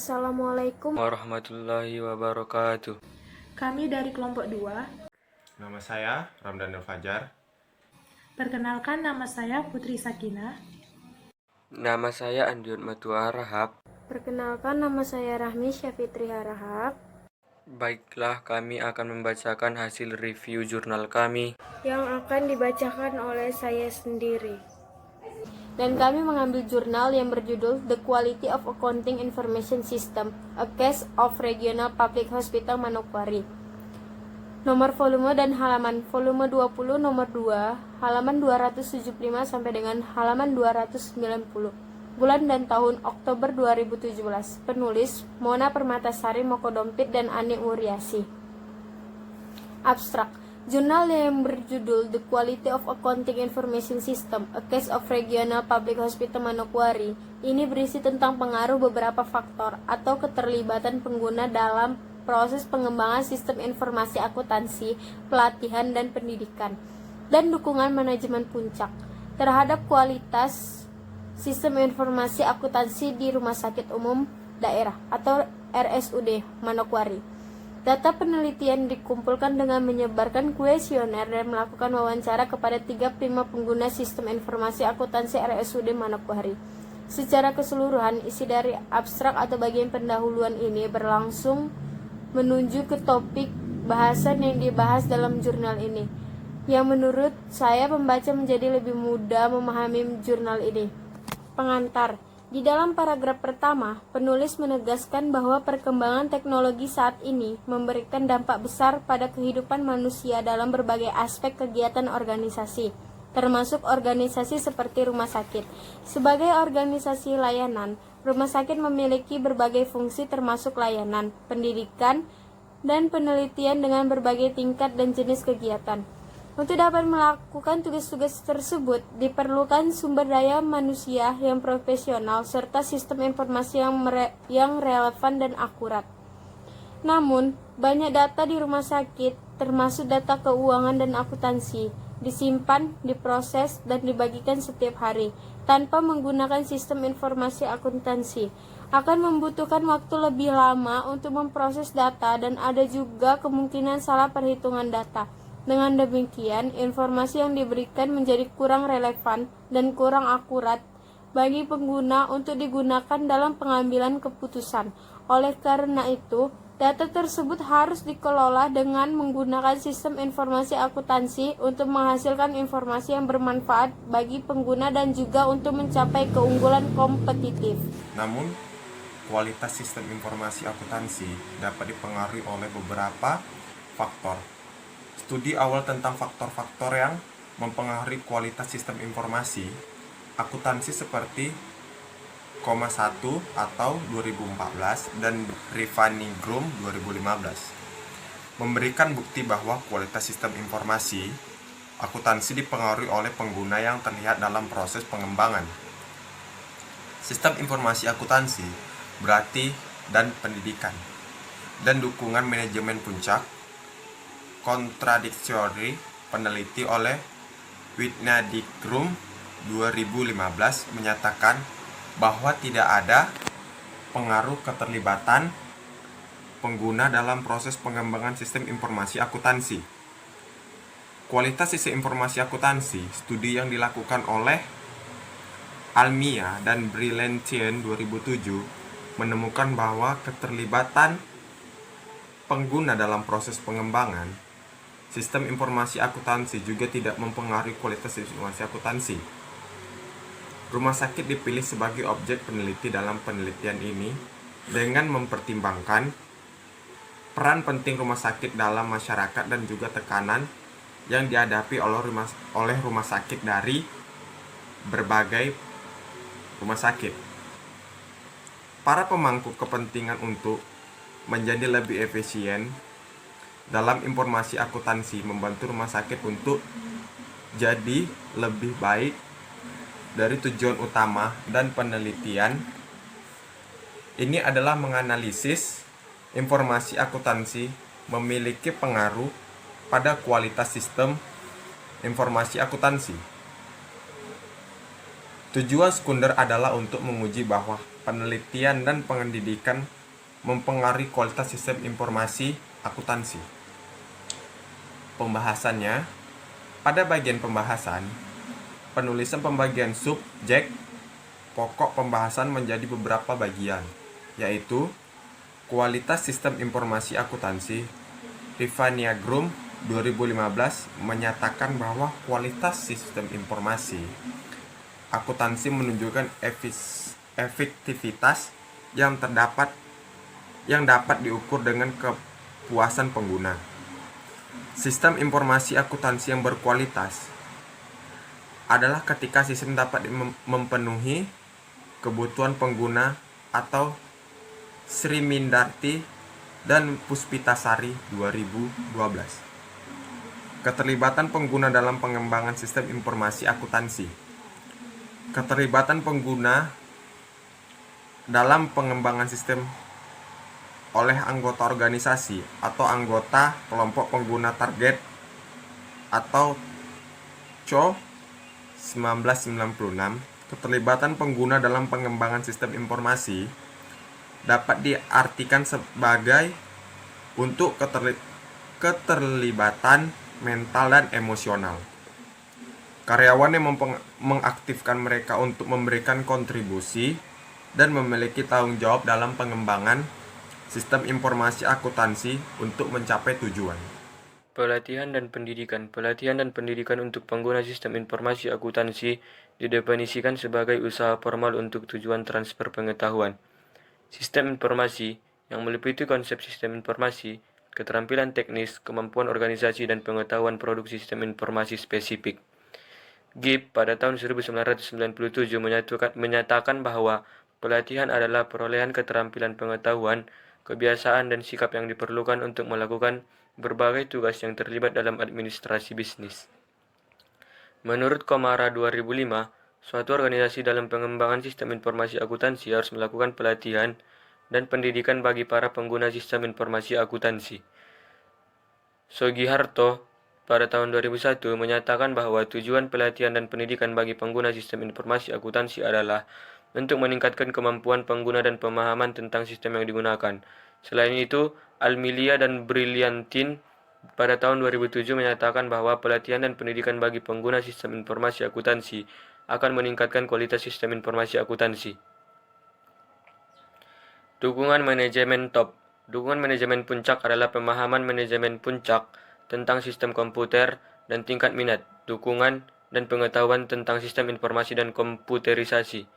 Assalamualaikum warahmatullahi wabarakatuh. Kami dari kelompok 2. Nama saya Ramdan Fajar. Perkenalkan, nama saya Putri Sakinah. Nama saya Andion Matua Rahab. Perkenalkan, nama saya Rahmi Syafitri Harahap. Baiklah, kami akan membacakan hasil review jurnal kami Yang akan dibacakan oleh saya sendiri. Dan kami mengambil jurnal yang berjudul The Quality of Accounting Information System, A Case of Regional Public Hospital Manokwari. Nomor volume dan halaman: volume 20 nomor 2, halaman 275 sampai dengan halaman 290. Bulan dan tahun Oktober 2017. Penulis Mona Permatasari Mokodompit dan Ani Muryasi. Abstrak. Jurnal yang berjudul The Quality of Accounting Information System, A Case of Regional Public Hospital Manokwari ini berisi tentang pengaruh beberapa faktor atau keterlibatan pengguna dalam proses pengembangan sistem informasi akuntansi, pelatihan dan pendidikan, dan dukungan manajemen puncak terhadap kualitas sistem informasi akuntansi di Rumah Sakit Umum Daerah atau RSUD Manokwari. Data penelitian dikumpulkan dengan menyebarkan kuesioner dan melakukan wawancara kepada 35 pengguna sistem informasi akuntansi RSUD Manokwari. Secara keseluruhan, isi dari abstrak atau bagian pendahuluan ini berlangsung menuju ke topik bahasan yang dibahas dalam jurnal ini, yang menurut saya pembaca menjadi lebih mudah memahami jurnal ini. Pengantar. Di dalam paragraf pertama, penulis menegaskan bahwa perkembangan teknologi saat ini memberikan dampak besar pada kehidupan manusia dalam berbagai aspek kegiatan organisasi, termasuk organisasi seperti rumah sakit. Sebagai organisasi layanan, rumah sakit memiliki berbagai fungsi termasuk layanan, pendidikan, dan penelitian dengan berbagai tingkat dan jenis kegiatan. Untuk dapat melakukan tugas-tugas tersebut, diperlukan sumber daya manusia yang profesional serta sistem informasi yang relevan dan akurat. Namun, banyak data di rumah sakit, termasuk data keuangan dan akuntansi, disimpan, diproses, dan dibagikan setiap hari, tanpa menggunakan sistem informasi akuntansi. Akan membutuhkan waktu lebih lama untuk memproses data dan ada juga kemungkinan salah perhitungan data. Dengan demikian, informasi yang diberikan menjadi kurang relevan dan kurang akurat bagi pengguna untuk digunakan dalam pengambilan keputusan. Oleh karena itu, data tersebut harus dikelola dengan menggunakan sistem informasi akuntansi untuk menghasilkan informasi yang bermanfaat bagi pengguna dan juga untuk mencapai keunggulan kompetitif. Namun, kualitas sistem informasi akuntansi dapat dipengaruhi oleh beberapa faktor. Studi awal tentang faktor-faktor yang mempengaruhi kualitas sistem informasi akuntansi seperti Koma 1 atau 2014 dan Rifani Grum 2015 memberikan bukti bahwa kualitas sistem informasi akuntansi dipengaruhi oleh pengguna yang terlihat dalam proses pengembangan. Sistem informasi akuntansi berarti dan pendidikan dan dukungan manajemen puncak. Contradictory peneliti oleh Widnadikrum 2015 menyatakan bahwa tidak ada pengaruh keterlibatan pengguna dalam proses pengembangan sistem informasi akuntansi. Kualitas sistem informasi akuntansi, studi yang dilakukan oleh Almia dan Brilantien 2007 menemukan bahwa keterlibatan pengguna dalam proses pengembangan sistem informasi akuntansi juga tidak mempengaruhi kualitas informasi akuntansi. Rumah sakit dipilih sebagai objek peneliti dalam penelitian ini dengan mempertimbangkan peran penting rumah sakit dalam masyarakat dan juga tekanan yang dihadapi oleh rumah sakit dari berbagai rumah sakit. Para pemangku kepentingan untuk menjadi lebih efisien dalam informasi akuntansi membantu rumah sakit untuk jadi lebih baik dari tujuan utama dan penelitian ini adalah menganalisis informasi akuntansi memiliki pengaruh pada kualitas sistem informasi akuntansi. Tujuan sekunder adalah untuk menguji bahwa penelitian dan pendidikan mempengaruhi kualitas sistem informasi akuntansi. Pembahasannya, pada bagian pembahasan, penulisan pembagian subjek pokok pembahasan menjadi beberapa bagian, yaitu kualitas sistem informasi akuntansi. Rivania Grum 2015 menyatakan bahwa kualitas sistem informasi akuntansi menunjukkan efektivitas yang dapat diukur dengan kepuasan pengguna. Sistem informasi akuntansi yang berkualitas adalah ketika sistem dapat memenuhi kebutuhan pengguna atau Sri Mindarti dan Puspitasari 2012. Keterlibatan pengguna dalam pengembangan sistem informasi akuntansi. Keterlibatan pengguna dalam pengembangan sistem oleh anggota organisasi atau anggota kelompok pengguna target atau CO 1996. Keterlibatan pengguna dalam pengembangan sistem informasi dapat diartikan sebagai untuk keterlibatan mental dan emosional karyawan yang mengaktifkan mereka untuk memberikan kontribusi dan memiliki tanggung jawab dalam pengembangan sistem informasi akuntansi untuk mencapai tujuan. Pelatihan dan pendidikan. Pelatihan dan pendidikan untuk pengguna sistem informasi akuntansi didefinisikan sebagai usaha formal untuk tujuan transfer pengetahuan. Sistem informasi yang meliputi konsep sistem informasi, keterampilan teknis, kemampuan organisasi, dan pengetahuan produk sistem informasi spesifik. Gibb pada tahun 1997 menyatakan bahwa pelatihan adalah perolehan keterampilan pengetahuan, kebiasaan, dan sikap yang diperlukan untuk melakukan berbagai tugas yang terlibat dalam administrasi bisnis. Menurut Komara 2005, suatu organisasi dalam pengembangan sistem informasi akuntansi harus melakukan pelatihan dan pendidikan bagi para pengguna sistem informasi akuntansi. Sogiharto pada tahun 2001 menyatakan bahwa tujuan pelatihan dan pendidikan bagi pengguna sistem informasi akuntansi adalah untuk meningkatkan kemampuan pengguna dan pemahaman tentang sistem yang digunakan. Selain itu, Almilia dan Brilliantin pada tahun 2007 menyatakan bahwa pelatihan dan pendidikan bagi pengguna sistem informasi akuntansi akan meningkatkan kualitas sistem informasi akuntansi. Dukungan manajemen top. Dukungan manajemen puncak adalah pemahaman manajemen puncak tentang sistem komputer dan tingkat minat, dukungan, dan pengetahuan tentang sistem informasi dan komputerisasi.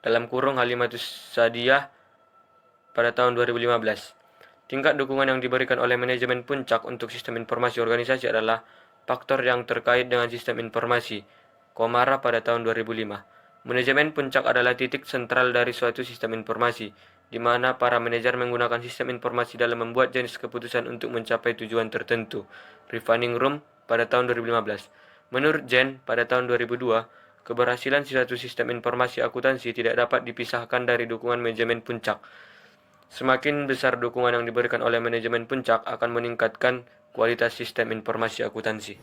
Dalam kurung Halimatus Sadiah pada tahun 2015. Tingkat dukungan yang diberikan oleh manajemen puncak untuk sistem informasi organisasi adalah faktor yang terkait dengan sistem informasi. Komara pada tahun 2005. Manajemen puncak adalah titik sentral dari suatu sistem informasi, di mana para manajer menggunakan sistem informasi dalam membuat jenis keputusan untuk mencapai tujuan tertentu. Rivania Grum pada tahun 2015. Menurut Jen pada tahun 2002, keberhasilan suatu sistem informasi akuntansi tidak dapat dipisahkan dari dukungan manajemen puncak. Semakin besar dukungan yang diberikan oleh manajemen puncak akan meningkatkan kualitas sistem informasi akuntansi.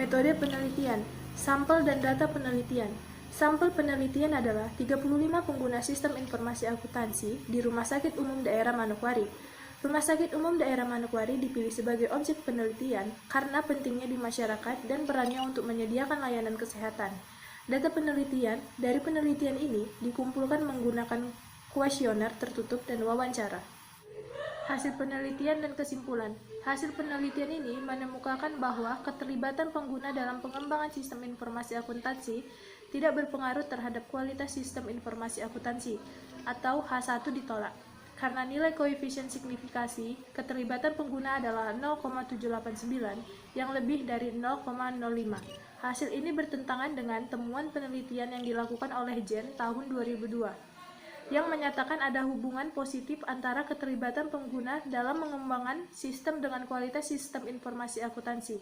Metode penelitian, sampel dan data penelitian. Sampel penelitian adalah 35 pengguna sistem informasi akuntansi di Rumah Sakit Umum Daerah Manokwari. Rumah Sakit Umum Daerah Manokwari dipilih sebagai objek penelitian karena pentingnya di masyarakat dan perannya untuk menyediakan layanan kesehatan. Data penelitian dari penelitian ini dikumpulkan menggunakan kuesioner tertutup dan wawancara. Hasil penelitian dan kesimpulan. Hasil penelitian ini menemukan bahwa keterlibatan pengguna dalam pengembangan sistem informasi akuntansi tidak berpengaruh terhadap kualitas sistem informasi akuntansi, atau H1 ditolak. Karena nilai koefisien signifikasi, keterlibatan pengguna adalah 0,789 yang lebih dari 0,05. Hasil ini bertentangan dengan temuan penelitian yang dilakukan oleh Jen tahun 2002. Yang menyatakan ada hubungan positif antara keterlibatan pengguna dalam mengembangkan sistem dengan kualitas sistem informasi akuntansi.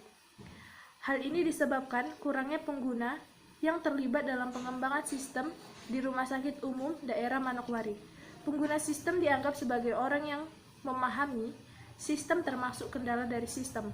Hal ini disebabkan kurangnya pengguna yang terlibat dalam pengembangan sistem di Rumah Sakit Umum Daerah Manokwari. Pengguna sistem dianggap sebagai orang yang memahami sistem termasuk kendala dari sistem.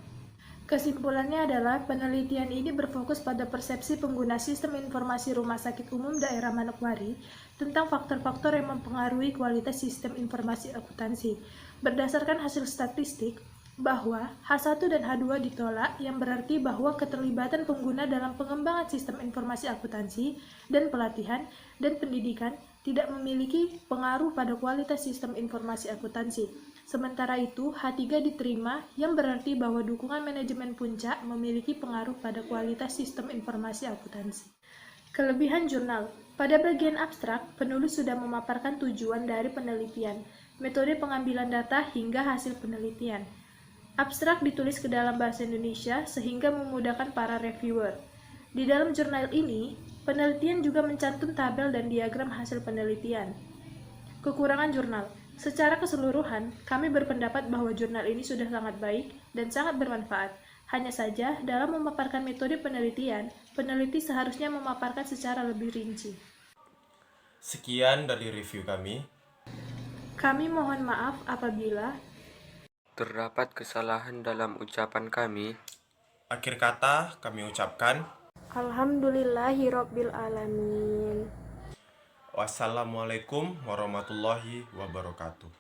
Kesimpulannya adalah penelitian ini berfokus pada persepsi pengguna sistem informasi Rumah Sakit Umum Daerah Manokwari tentang faktor-faktor yang mempengaruhi kualitas sistem informasi akuntansi. Berdasarkan hasil statistik, bahwa H1 dan H2 ditolak, yang berarti bahwa keterlibatan pengguna dalam pengembangan sistem informasi akuntansi dan pelatihan dan pendidikan tidak memiliki pengaruh pada kualitas sistem informasi akuntansi. Sementara itu, H3 diterima, yang berarti bahwa dukungan manajemen puncak memiliki pengaruh pada kualitas sistem informasi akuntansi. Kelebihan jurnal. Pada bagian abstrak, penulis sudah memaparkan tujuan dari penelitian, metode pengambilan data hingga hasil penelitian. Abstrak ditulis ke dalam bahasa Indonesia sehingga memudahkan para reviewer. Di dalam jurnal ini, penelitian juga mencantum tabel dan diagram hasil penelitian. Kekurangan jurnal. Secara keseluruhan, kami berpendapat bahwa jurnal ini sudah sangat baik dan sangat bermanfaat. Hanya saja, dalam memaparkan metode penelitian, peneliti seharusnya memaparkan secara lebih rinci. Sekian dari review kami. Kami mohon maaf apabila Terdapat kesalahan dalam ucapan kami. Akhir kata kami ucapkan Alhamdulillahirabbil alamin. wassalamualaikum warahmatullahi wabarakatuh.